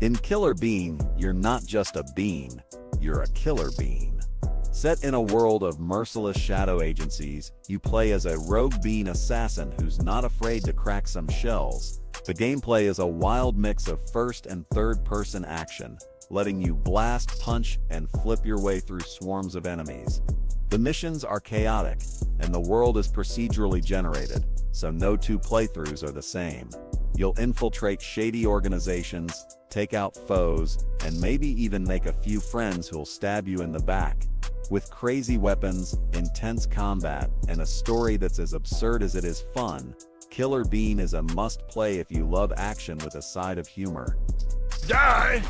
In Killer Bean, you're not just a bean, you're a killer bean. Set in a world of merciless shadow agencies, you play as a rogue bean assassin who's not afraid to crack some shells. The gameplay is a wild mix of first and third-person action, letting you blast, punch, and flip your way through swarms of enemies. The missions are chaotic, and the world is procedurally generated, so no two playthroughs are the same. You'll infiltrate shady organizations, take out foes, and maybe even make a few friends who'll stab you in the back. With crazy weapons, intense combat, and a story that's as absurd as it is fun, Killer Bean is a must-play if you love action with a side of humor. Die!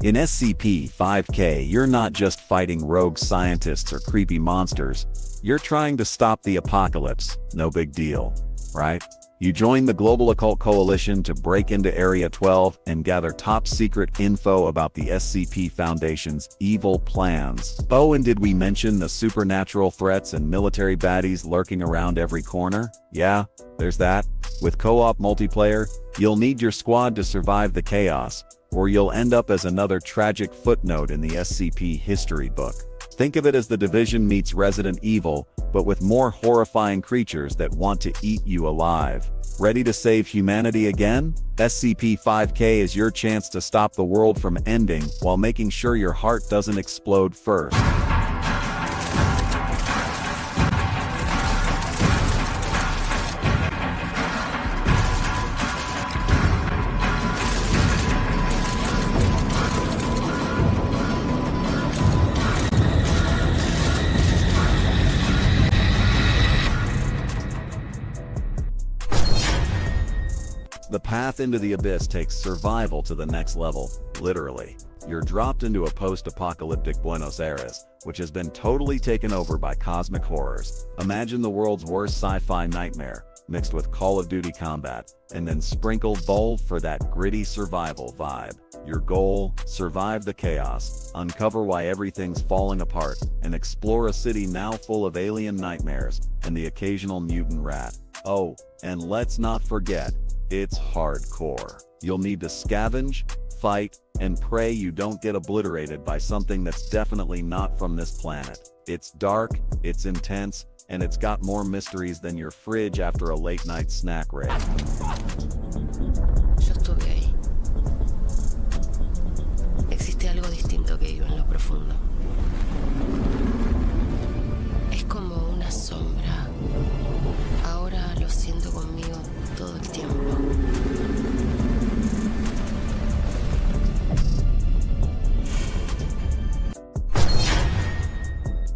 In SCP-5K, you're not just fighting rogue scientists or creepy monsters, you're trying to stop the apocalypse. No big deal, right? You join the Global Occult Coalition to break into Area 12 and gather top-secret info about the SCP Foundation's evil plans. Oh, and did we mention the supernatural threats and military baddies lurking around every corner? Yeah, there's that. With co-op multiplayer, you'll need your squad to survive the chaos, or you'll end up as another tragic footnote in the SCP history book. Think of it as The Division meets Resident Evil, but with more horrifying creatures that want to eat you alive. Ready to save humanity again? SCP-5K is your chance to stop the world from ending while making sure your heart doesn't explode first. The path into the abyss takes survival to the next level, literally. You're dropped into a post-apocalyptic Buenos Aires, which has been totally taken over by cosmic horrors. Imagine the world's worst sci-fi nightmare, mixed with Call of Duty combat, and then sprinkled bold for that gritty survival vibe. Your goal: survive the chaos, uncover why everything's falling apart, and explore a city now full of alien nightmares and the occasional mutant rat. Oh, and let's not forget, it's hardcore. You'll need to scavenge, fight, and pray you don't get obliterated by something that's definitely not from this planet. It's dark, it's intense, and it's got more mysteries than your fridge after a late-night snack raid. Yo estuve ahí. Existe algo distinto que vive en lo profundo. Es como una sombra. Ahora lo siento conmigo todo el tiempo.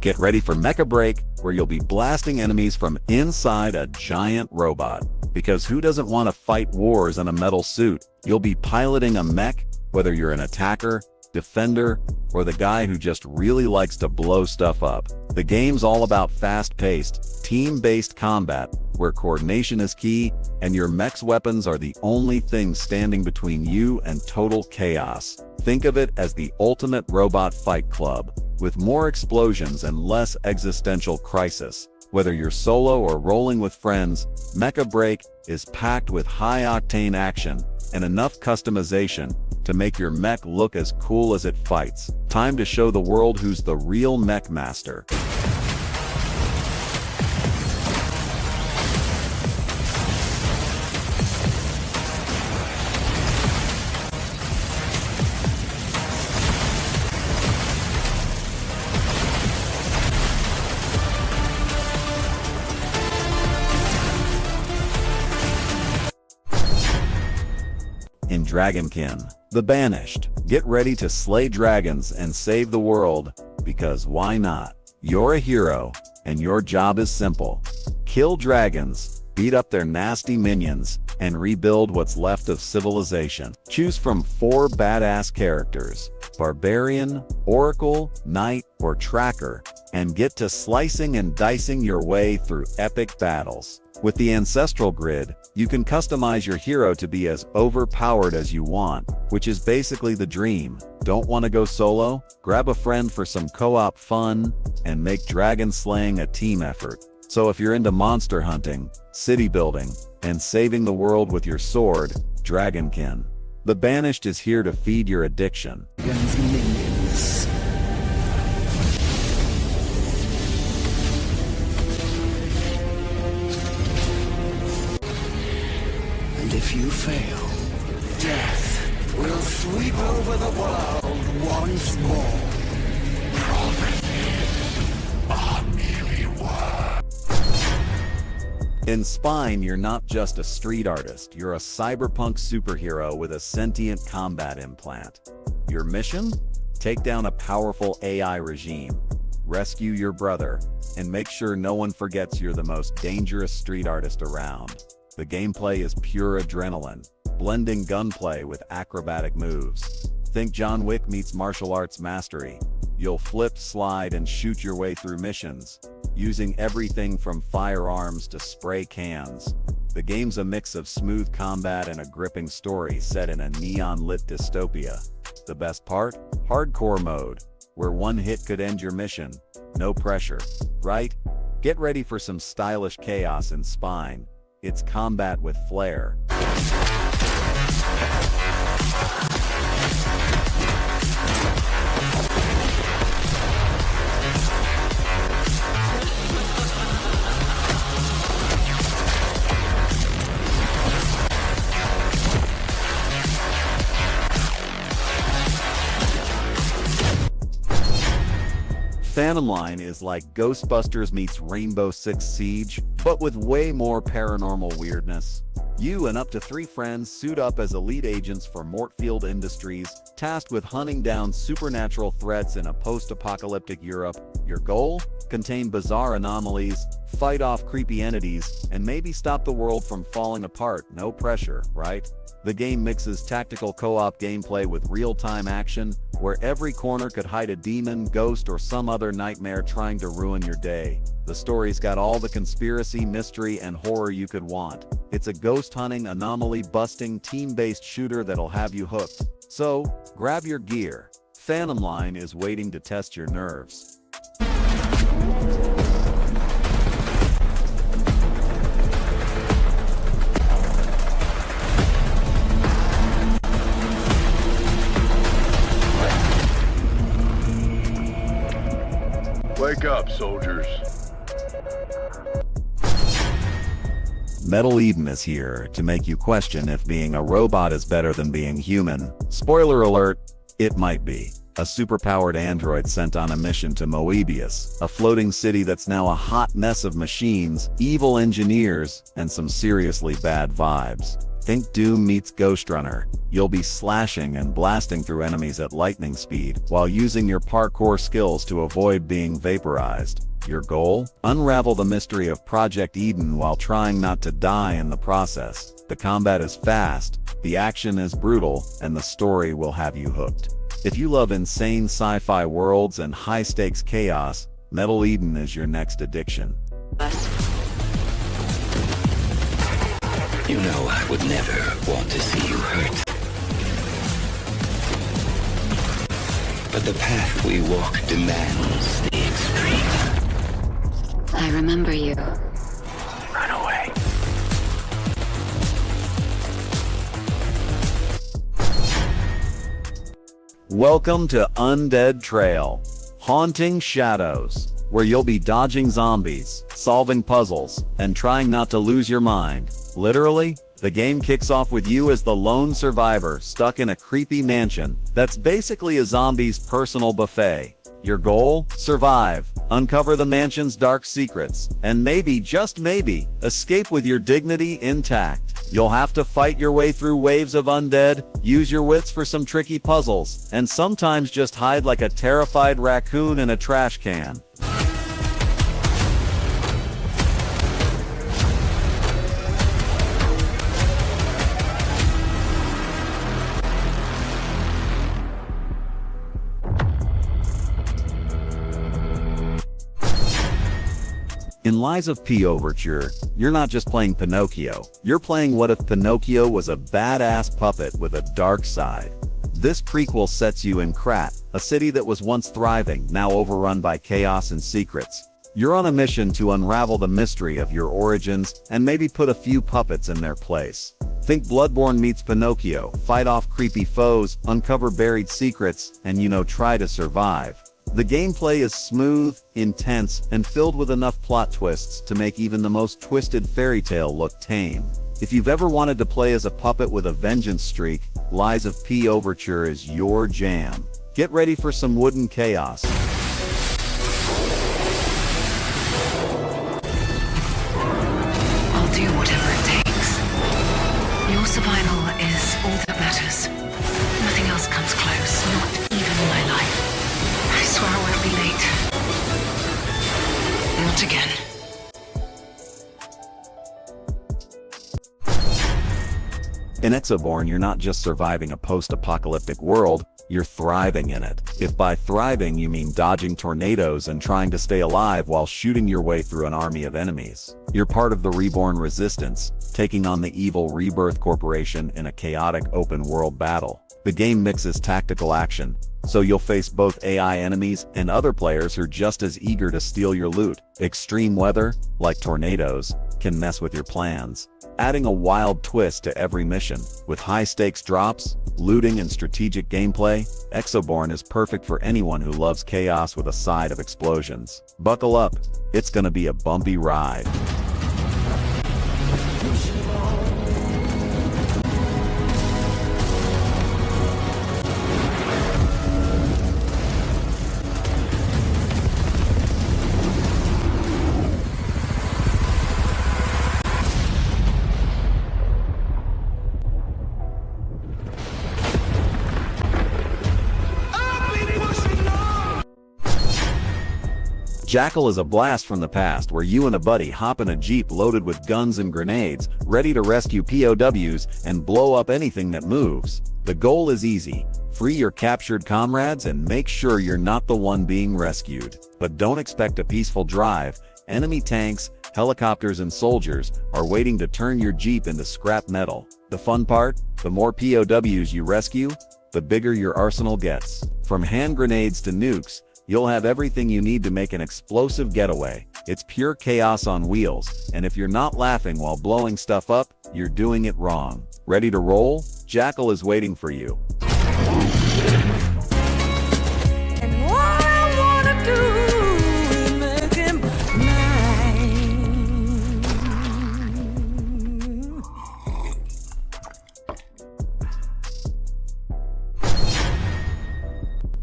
Get ready for Mecha Break, where you'll be blasting enemies from inside a giant robot. Because who doesn't want to fight wars in a metal suit? You'll be piloting a mech, whether you're an attacker, defender, or the guy who just really likes to blow stuff up. The game's all about fast-paced, team-based combat, where coordination is key, and your mech's weapons are the only thing standing between you and total chaos. Think of it as the ultimate robot fight club, with more explosions and less existential crisis. Whether you're solo or rolling with friends, Mecha Break is packed with high-octane action and enough customization to make your mech look as cool as it fights. Time to show the world who's the real mech master. In Dragonkin, the Banished, get ready to slay dragons and save the world, because why not? You're a hero, and your job is simple. Kill dragons, beat up their nasty minions, and rebuild what's left of civilization. Choose from 4 badass characters: Barbarian, Oracle, Knight, or Tracker, and get to slicing and dicing your way through epic battles. With the Ancestral Grid, you can customize your hero to be as overpowered as you want, which is basically the dream. Don't want to go solo? Grab a friend for some co-op fun, and make dragon slaying a team effort. So if you're into monster hunting, city building, and saving the world with your sword, Dragonkin, the Banished is here to feed your addiction. Minions. And if you fail, death will sweep over the world once more. In Spine, you're not just a street artist, you're a cyberpunk superhero with a sentient combat implant. Your mission? Take down a powerful AI regime, rescue your brother, and make sure no one forgets you're the most dangerous street artist around. The gameplay is pure adrenaline, blending gunplay with acrobatic moves. Think John Wick meets martial arts mastery. You'll flip, slide, and shoot your way through missions, using everything from firearms to spray cans. The game's a mix of smooth combat and a gripping story set in a neon-lit dystopia. The best part? Hardcore mode, where one hit could end your mission. No pressure, right? Get ready for some stylish chaos in Spine. It's combat with flair. Phantom Line is like Ghostbusters meets Rainbow Six Siege, but with way more paranormal weirdness. You and up to 3 friends suit up as elite agents for Mortfield Industries, tasked with hunting down supernatural threats in a post-apocalyptic Europe. Your goal? Contain bizarre anomalies, fight off creepy entities, and maybe stop the world from falling apart. No pressure, right? The game mixes tactical co-op gameplay with real-time action, where every corner could hide a demon, ghost, or some other nightmare trying to ruin your day. The story's got all the conspiracy, mystery, and horror you could want. It's a ghost-hunting, anomaly-busting, team-based shooter that'll have you hooked. So, grab your gear. Phantom Line is waiting to test your nerves. Wake up, soldiers. Metal Eden is here to make you question if being a robot is better than being human. Spoiler alert, it might be. A superpowered android sent on a mission to Moebius, a floating city that's now a hot mess of machines, evil engineers, and some seriously bad vibes. Think Doom meets Ghost Runner. You'll be slashing and blasting through enemies at lightning speed, while using your parkour skills to avoid being vaporized. Your goal? Unravel the mystery of Project Eden while trying not to die in the process. The combat is fast, the action is brutal, and the story will have you hooked. If you love insane sci-fi worlds and high-stakes chaos, Metal Eden is your next addiction. You know I would never want to see you hurt. But the path we walk demands the extreme. I remember you. Run away. Welcome to Undead Trail, Haunting Shadows, where you'll be dodging zombies, solving puzzles, and trying not to lose your mind. Literally, the game kicks off with you as the lone survivor stuck in a creepy mansion that's basically a zombie's personal buffet. Your goal? Survive, uncover the mansion's dark secrets, and maybe, just maybe, escape with your dignity intact. You'll have to fight your way through waves of undead, use your wits for some tricky puzzles, and sometimes just hide like a terrified raccoon in a trash can. In Lies of P Overture, you're not just playing Pinocchio, you're playing what if Pinocchio was a badass puppet with a dark side. This prequel sets you in Krat, a city that was once thriving, now overrun by chaos and secrets. You're on a mission to unravel the mystery of your origins and maybe put a few puppets in their place. Think Bloodborne meets Pinocchio, fight off creepy foes, uncover buried secrets, and try to survive. The gameplay is smooth, intense, and filled with enough plot twists to make even the most twisted fairy tale look tame. If you've ever wanted to play as a puppet with a vengeance streak, Lies of P Overture is your jam. Get ready for some wooden chaos. I'll do whatever it takes. Your survival is all that matters. Nothing else comes close, not even my life. I swear I won't be late. Not again. In Exoborne, you're not just surviving a post-apocalyptic world, you're thriving in it. If by thriving you mean dodging tornadoes and trying to stay alive while shooting your way through an army of enemies. You're part of the Reborn Resistance, taking on the evil Rebirth Corporation in a chaotic open-world battle. The game mixes tactical action, so you'll face both AI enemies and other players who are just as eager to steal your loot. Extreme weather, like tornadoes, can mess with your plans, adding a wild twist to every mission. With high-stakes drops, looting, and strategic gameplay, Exoborne is perfect for anyone who loves chaos with a side of explosions. Buckle up, it's gonna be a bumpy ride. Jackal is a blast from the past where you and a buddy hop in a jeep loaded with guns and grenades, ready to rescue POWs and blow up anything that moves. The goal is easy: free your captured comrades and make sure you're not the one being rescued. But don't expect a peaceful drive. Enemy tanks, helicopters, and soldiers are waiting to turn your jeep into scrap metal. The fun part? The more POWs you rescue, the bigger your arsenal gets. From hand grenades to nukes, you'll have everything you need to make an explosive getaway. It's pure chaos on wheels, and if you're not laughing while blowing stuff up, you're doing it wrong. Ready to roll? Jackal is waiting for you. And what I wanna do is make him mine.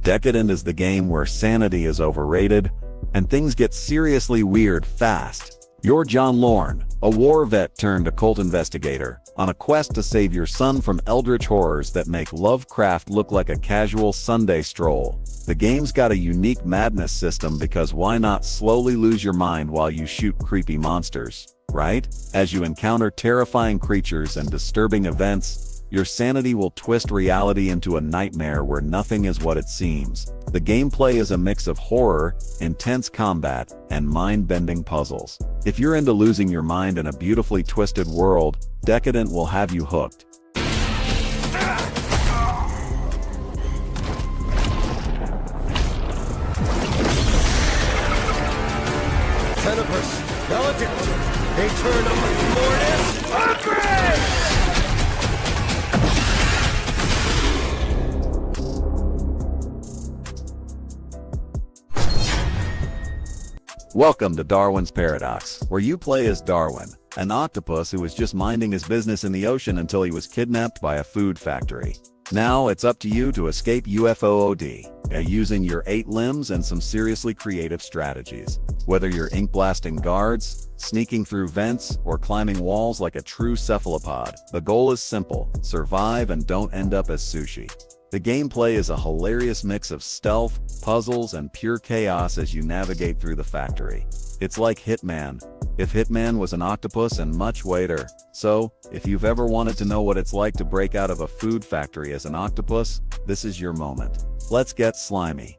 Decadent is the game where sanity is overrated, and things get seriously weird fast. You're John Lorne, a war vet turned occult investigator, on a quest to save your son from eldritch horrors that make Lovecraft look like a casual Sunday stroll. The game's got a unique madness system because why not slowly lose your mind while you shoot creepy monsters, right? As you encounter terrifying creatures and disturbing events, your sanity will twist reality into a nightmare where nothing is what it seems. The gameplay is a mix of horror, intense combat, and mind-bending puzzles. If you're into losing your mind in a beautifully twisted world, Decadent will have you hooked. Tenebris, Maledictum, Aeternum, Mortis, Upgrade! Welcome to Darwin's Paradox, where you play as Darwin, an octopus who was just minding his business in the ocean until he was kidnapped by a food factory. Now it's up to you to escape UFOOD, using your 8 limbs and some seriously creative strategies. Whether you're ink-blasting guards, sneaking through vents, or climbing walls like a true cephalopod, the goal is simple: survive and don't end up as sushi. The gameplay is a hilarious mix of stealth, puzzles, and pure chaos as you navigate through the factory. It's like Hitman, if Hitman was an octopus and much weirder. So, if you've ever wanted to know what it's like to break out of a food factory as an octopus, this is your moment. Let's get slimy.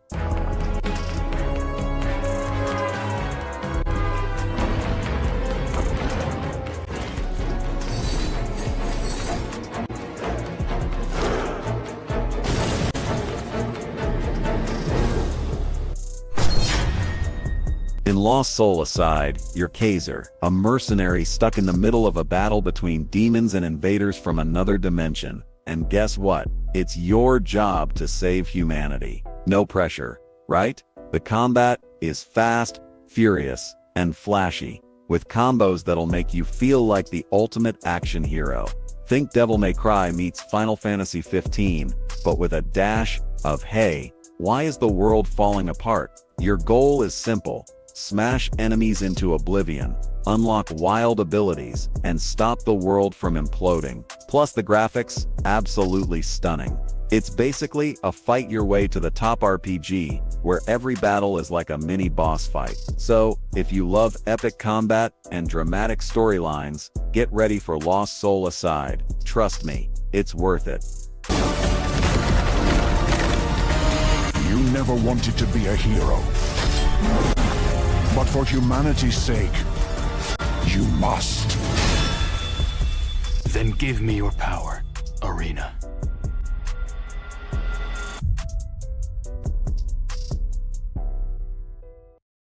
In Lost Soul Aside, you're Crazier, a mercenary stuck in the middle of a battle between demons and invaders from another dimension. And guess what? It's your job to save humanity. No pressure, right? The combat is fast, furious, and flashy, with combos that'll make you feel like the ultimate action hero. Think Devil May Cry meets Final Fantasy 15, but with a dash of, hey, why is the world falling apart? Your goal is simple. Smash enemies into oblivion, unlock wild abilities, and stop the world from imploding. Plus the graphics, absolutely stunning. It's basically a fight your way to the top RPG, where every battle is like a mini boss fight. So, if you love epic combat and dramatic storylines, get ready for Lost Soul Aside. Trust me, it's worth it. You never wanted to be a hero. But for humanity's sake, you must. Then give me your power, Arena.